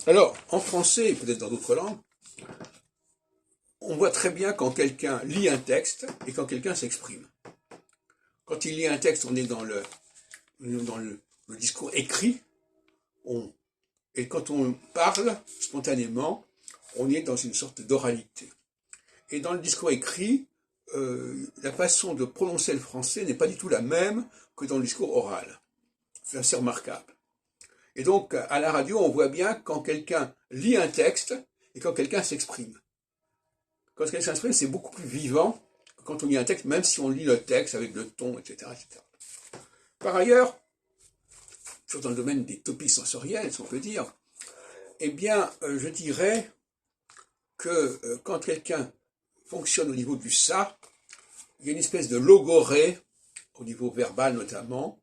Alors, en français et peut-être dans d'autres langues, on voit très bien quand quelqu'un lit un texte et quand quelqu'un s'exprime. Quand il lit un texte, on est dans le discours écrit, et quand on parle spontanément, on est dans une sorte d'oralité. Et dans le discours écrit, la façon de prononcer le français n'est pas du tout la même que dans le discours oral. C'est assez remarquable. Et donc, à la radio, on voit bien quand quelqu'un lit un texte et quand quelqu'un s'exprime. Quand quelqu'un s'exprime, c'est beaucoup plus vivant que quand on lit un texte, même si on lit le texte avec le ton, etc., etc. Par ailleurs, toujours dans le domaine des topiques sensorielles, si on peut dire, eh bien, je dirais que quand quelqu'un fonctionne au niveau du ça, il y a une espèce de logorée, au niveau verbal notamment,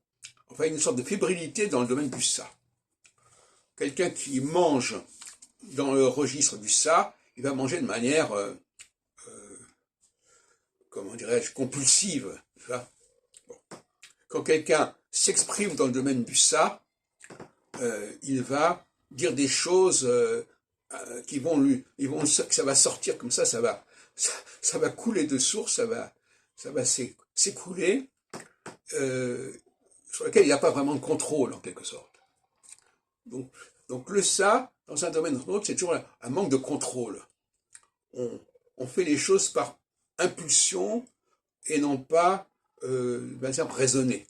enfin une sorte de fébrilité dans le domaine du ça. Quelqu'un qui mange dans le registre du ça, il va manger de manière, comment dirais-je, compulsive. Bon. Quand quelqu'un s'exprime dans le domaine du ça, il va dire des choses qui vont ça va sortir comme ça va couler de source, ça va s'écouler, sur lequel il n'y a pas vraiment de contrôle en quelque sorte. Donc le ça, dans un domaine ou dans l'autre, c'est toujours un manque de contrôle. On fait les choses par impulsion et non pas, par exemple, raisonner.